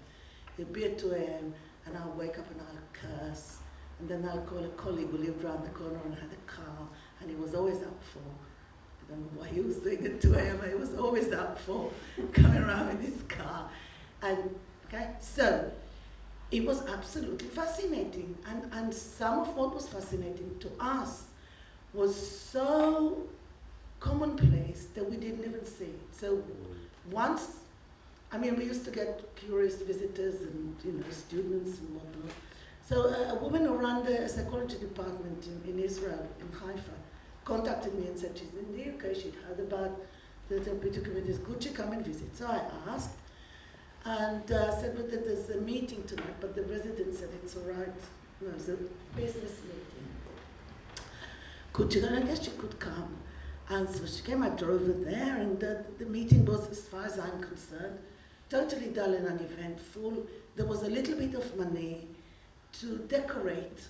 It'll be at 2 a.m. and I'll wake up and I'll curse. And then I'll call a colleague who lived around the corner and had a car, and he was always up for. I don't know what he was doing at 2 a.m. He was always up for coming around with his car. And so it was absolutely fascinating. And some of what was fascinating to us was so commonplace that we didn't even see it. So once, we used to get curious visitors and students and whatnot. So a woman who ran the psychology department in Israel, in Haifa, contacted me and said she's in the UK, she'd heard about the therapeutic communities, could she come and visit? So I asked, and said that there's a meeting tonight, but the resident said it's all right. No, it's a business meeting. Could she go? And I guess she could come. And so she came, I drove her there, and the meeting was, as far as I'm concerned, totally dull and uneventful. There was a little bit of money to decorate.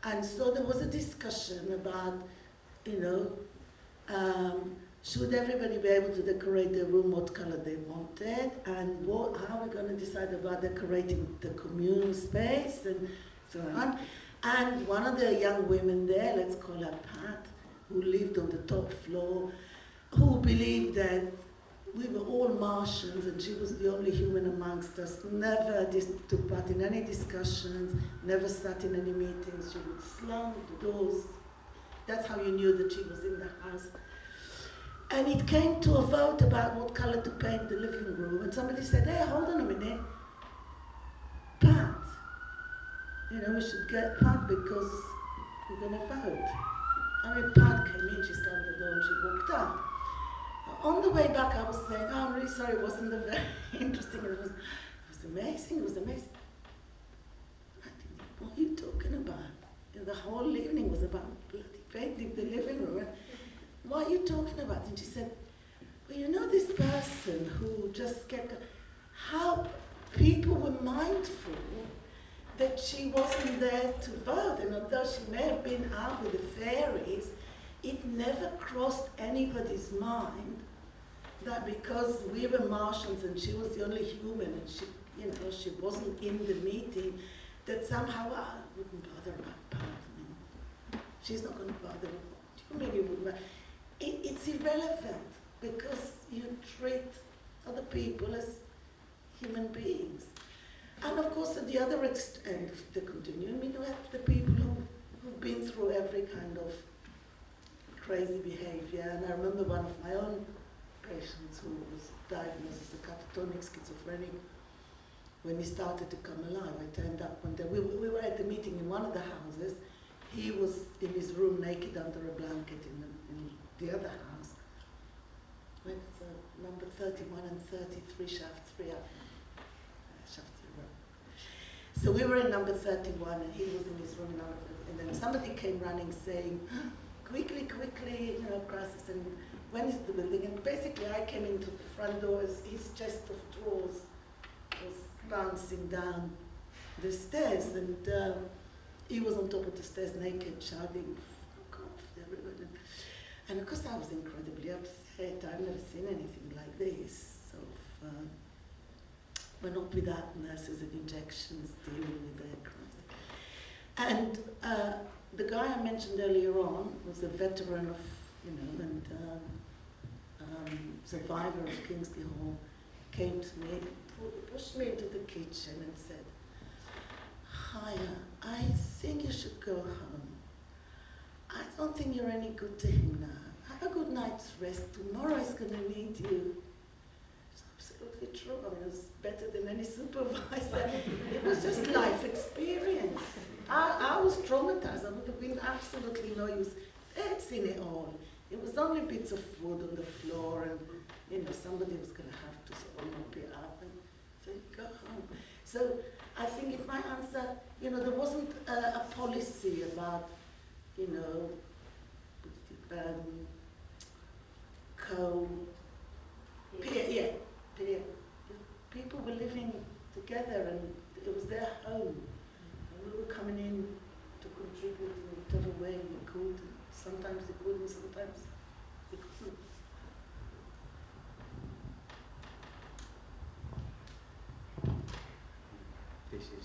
And so there was a discussion about, should everybody be able to decorate their room what color they wanted, and how we're going to decide about decorating the communal space, and so on. And one of the young women there, let's call her Pat, who lived on the top floor, who believed that we were all Martians and she was the only human amongst us, never took part in any discussions, never sat in any meetings. She would slam the doors. That's how you knew that she was in the house. And it came to a vote about what color to paint the living room, and somebody said, hey, hold on a minute, Pat, we should get Pat because we're going to vote. Pat came in, she slammed the door and she walked out. On the way back, I was saying, oh, I'm really sorry, it wasn't very interesting. It was amazing, it was amazing. I think, what are you talking about? The whole evening was about bloody painting the living room. What are you talking about? And she said, well, this person who just kept, how people were mindful that she wasn't there to vote, and although she may have been out with the fairies, it never crossed anybody's mind that because we were Martians and she was the only human and she wasn't in the meeting, that somehow I wouldn't bother about Pat. She's not going to bother. She really wouldn't bother. It's irrelevant because you treat other people as human beings. And of course, at the other end of the continuum, you have the people who've been through every kind of crazy behavior. And I remember one of my own patients who was diagnosed as a catatonic schizophrenic. When he started to come alive, I turned up one day. We were at the meeting in one of the houses. He was in his room naked under a blanket in the other house. Where's number 31 and 33, shaft 3 up. Shaft 3. So we were in number 31 and he was in his room number 30. And then somebody came running saying, quickly, crisis, and when is the building? And basically I came into the front door as his chest of drawers was bouncing down the stairs, and he was on top of the stairs naked, shouting, "God, everybody!" And of course, I was incredibly upset. I've never seen anything like this. So, we're not without nurses and injections dealing with their crisis. And the guy I mentioned earlier on was a veteran of, and survivor of Kingsley Hall, came to me, pushed me into the kitchen and said, "Haya, I think you should go home. I don't think you're any good to him now. Have a good night's rest. Tomorrow he's going to need you." It's absolutely true. I mean, it was better than any supervisor. It was just life experience. I was traumatized. I would have been absolutely no use. They'd seen it all. It was only bits of food on the floor, and somebody was going to have to sort of mop it up and say, "Go home." So I think in my answer, there wasn't a policy about, peer. People were living together, and it was their home. And we were coming in to contribute in whatever way we could. Sometimes we could, and sometimes we couldn't. This is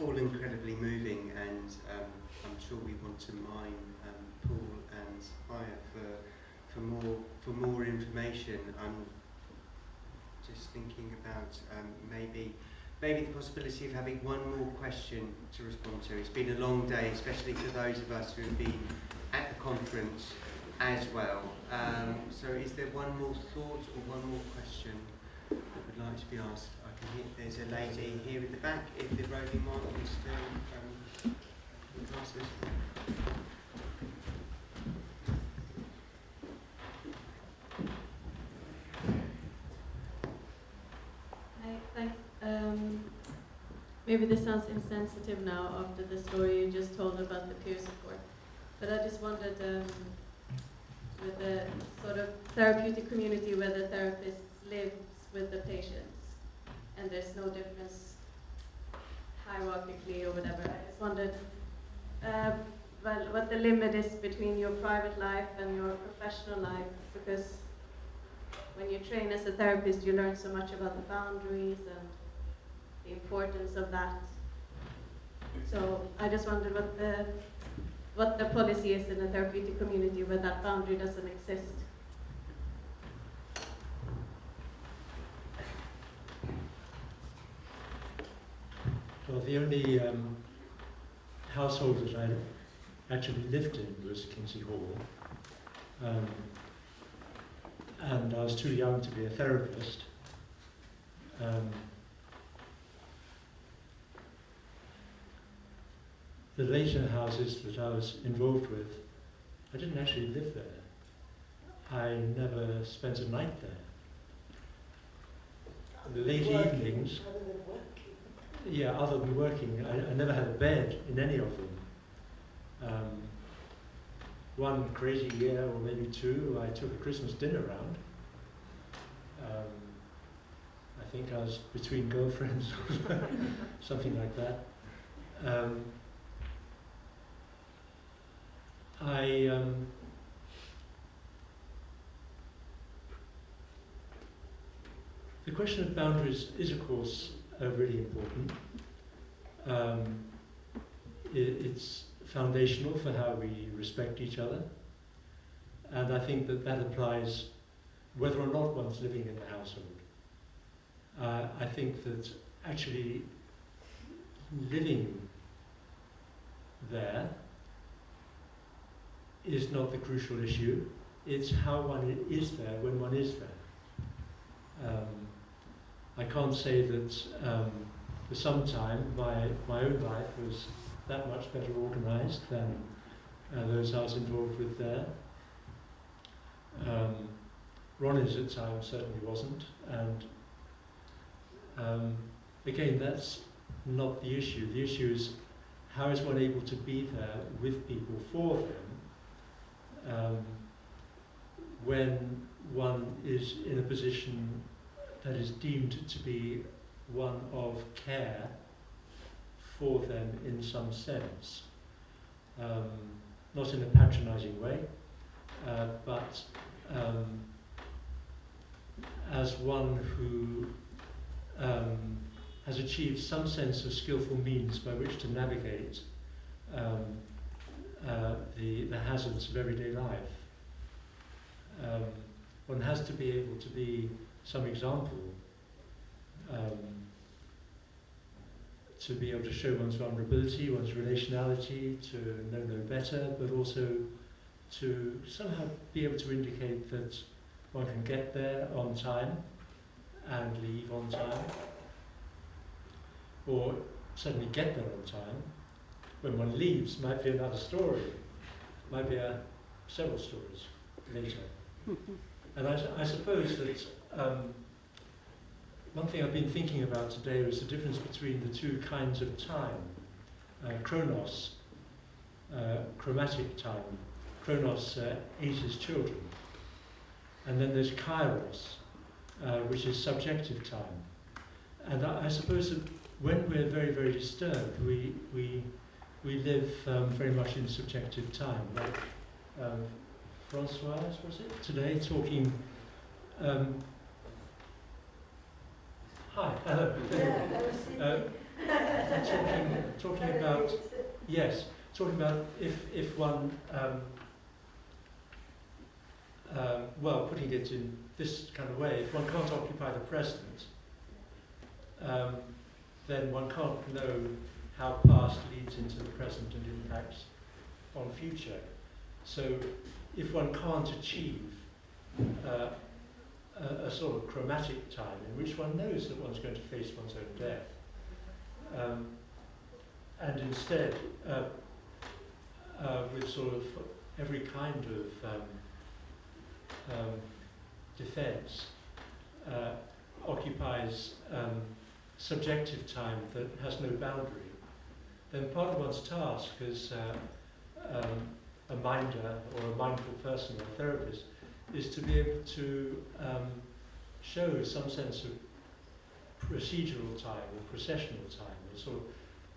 all incredibly moving, and I'm sure we want to mine Paul and Haya for more information. I'm just thinking about maybe the possibility of having one more question to respond to. It's been a long day, especially for those of us who have been at the conference as well. So is there one more thought or one more question that would like to be asked? I can hear there's a lady here at the back, if the roving mark is still in classes. Hi, thanks. Maybe this sounds insensitive now after the story you just told about the peer support, but I just wondered, with the sort of therapeutic community where the therapist lives with the patients, and there's no difference hierarchically or whatever. I just wondered, what the limit is between your private life and your professional life, because when you train as a therapist, you learn so much about the boundaries and the importance of that. So I just wondered what the policy is in a therapeutic community where that boundary doesn't exist. Well, the only household that I actually lived in was Kingsley Hall. And I was too young to be a therapist. The later houses that I was involved with, I didn't actually live there. I never spent a night there. The late evenings, other than working, I never had a bed in any of them. One crazy year, or maybe two, I took a Christmas dinner round. I think I was between girlfriends or something like that. The question of boundaries is, of course, really important. It's foundational for how we respect each other, and I think that applies whether or not one's living in the household. I think that actually living there is not the crucial issue. It's how one is there when one is there. I can't say that for some time my own life was that much better organised than those I was involved with there. Ronnie's at times certainly wasn't, and again, that's not the issue. The issue is how is one able to be there with people for them when one is in a position that is deemed to be one of care for them in some sense. Not in a patronising way, but as one who has achieved some sense of skillful means by which to navigate the hazards of everyday life. One has to be able to be some example, to be able to show one's vulnerability, one's relationality, to know no better, but also to somehow be able to indicate that one can get there on time and leave on time, or certainly get there on time. When one leaves might be another story, might be several stories later. And I suppose that one thing I've been thinking about today was the difference between the two kinds of time. Chronos, chromatic time. Chronos ate his children. And then there's kairos, which is subjective time. And I suppose that when we're very, very disturbed, we live very much in subjective time. Like Françoise, was it, today talking... Hi, hello. Talking about, yes, talking about if one, well, putting it in this kind of way, if one can't occupy the present, then one can't know how past leads into the present and impacts on future. So if one can't achieve a sort of chromatic time in which one knows that one's going to face one's own death, and instead with sort of every kind of defense occupies subjective time that has no boundary, then part of one's task as a minder or a mindful person or a therapist is to be able to show some sense of procedural time or processional time, or sort of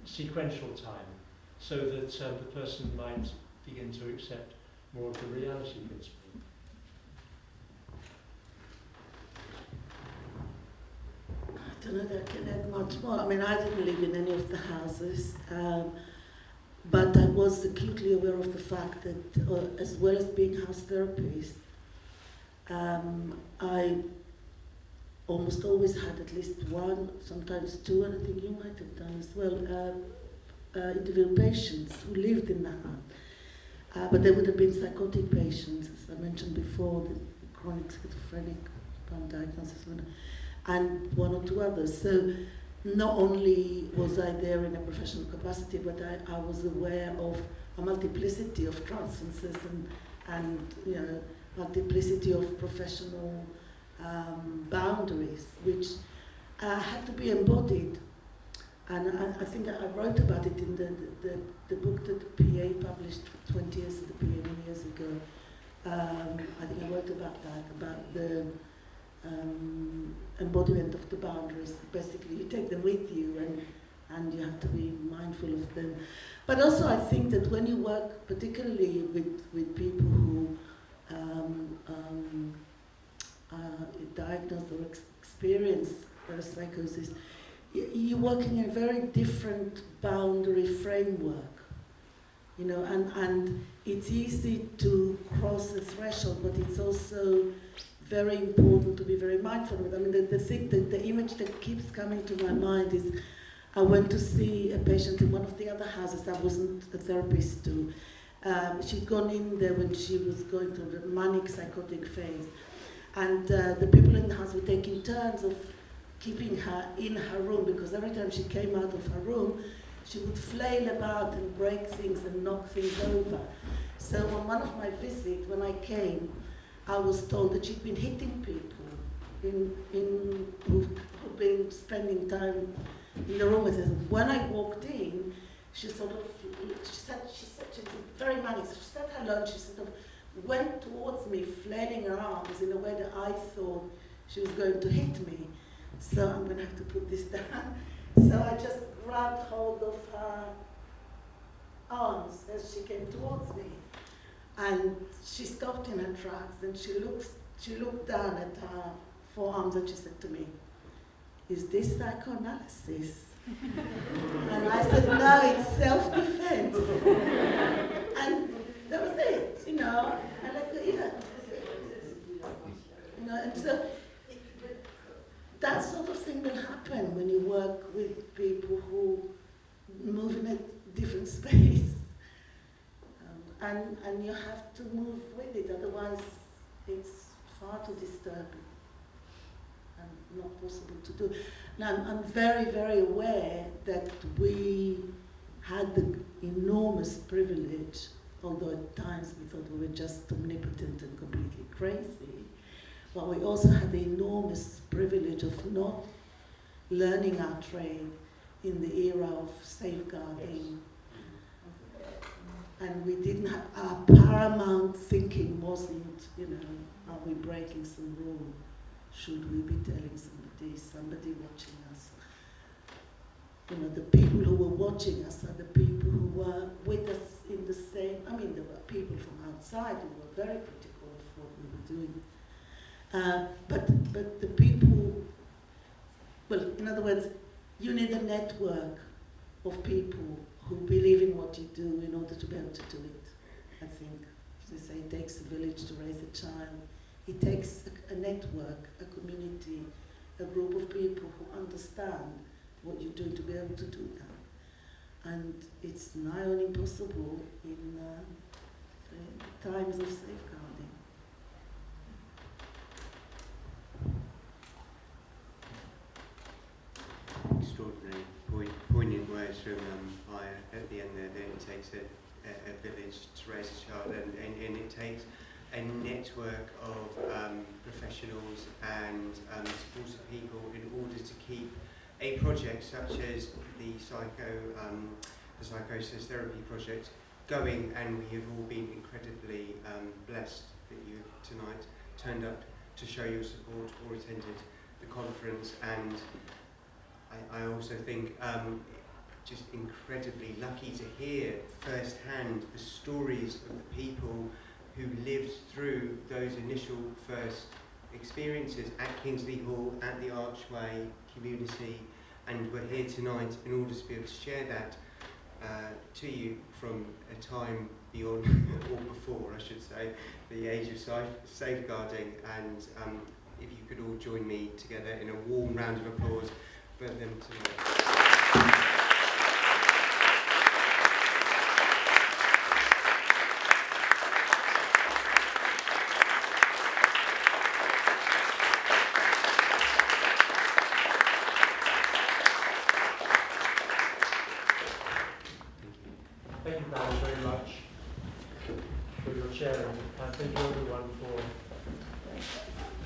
sequential time, so that the person might begin to accept more of the reality principle. I don't know that I can add much more. I mean, I didn't live in any of the houses, but I was acutely aware of the fact that, as well as being house therapist, I almost always had at least one, sometimes two, and I think you might have done as well, individual patients who lived in the house. But they would have been psychotic patients, as I mentioned before, the chronic schizophrenic diagnosis, and one or two others. So not only was I there in a professional capacity, but I was aware of a multiplicity of transferences and you know, multiplicity of professional boundaries, which had to be embodied. And I think I wrote about it in the book that the PA published 20 years, the PA many years ago. I think I wrote about that, about the embodiment of the boundaries. Basically, you take them with you and you have to be mindful of them. But also I think that when you work particularly with people who diagnose or experience psychosis, you're working in a very different boundary framework, you know, and it's easy to cross the threshold, but it's also very important to be very mindful of it. I mean, the image that keeps coming to my mind is I went to see a patient in one of the other houses. I wasn't a therapist too. She'd gone in there when she was going through the manic psychotic phase. And the people in the house were taking turns of keeping her in her room, because every time she came out of her room, she would flail about and break things and knock things over. So on one of my visits, when I came, I was told that she'd been hitting people who'd been spending time in the room with her. When I walked in, she said she was very manic. So she sat her lunch, she sort of went towards me, flailing her arms in a way that I thought she was going to hit me. So I'm going to have to put this down. So I just grabbed hold of her arms as she came towards me. And she stopped in her tracks and she looked down at her forearms and she said to me, "Is this psychoanalysis?" And I said, "No, it's self-defense." And that was it, you know. And I thought, yeah. You know, and so that sort of thing will happen when you work with people who move in a different space. And you have to move with it, otherwise it's far too disturbing and not possible to do. Now, I'm very, very aware that we had the enormous privilege, although at times we thought we were just omnipotent and completely crazy, but we also had the enormous privilege of not learning our trade in the era of safeguarding. And we didn't have, our paramount thinking wasn't, you know, are we breaking some rule? Should we be telling somebody watching us? You know, the people who were watching us are the people who were with us in the same, I mean, there were people from outside who were very critical of what we were doing. But the people, well, in other words, you need a network of people who believe in what you do in order to be able to do it. I think, as they say, it takes a village to raise a child. It takes a network, a community, a group of people who understand what you're doing to be able to do that. And it's nigh on impossible in times of safeguarding. Extraordinary, poignant words from Haya at the end there. Then it takes a village to raise a child, and it takes a network of professionals and supportive people in order to keep a project such as the Psychosis Therapy Project going. And we have all been incredibly blessed that you tonight turned up to show your support or attended the conference. And I also think just incredibly lucky to hear firsthand the stories of the people who lived through those initial first experiences at Kingsley Hall, at the Archway community, and we're here tonight in order to be able to share that to you from a time beyond, or before I should say, the age of safeguarding. And if you could all join me together in a warm round of applause for them tonight. Thank you, Barry, very much for your sharing, and thank you everyone for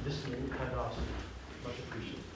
listening and asking. Much appreciated.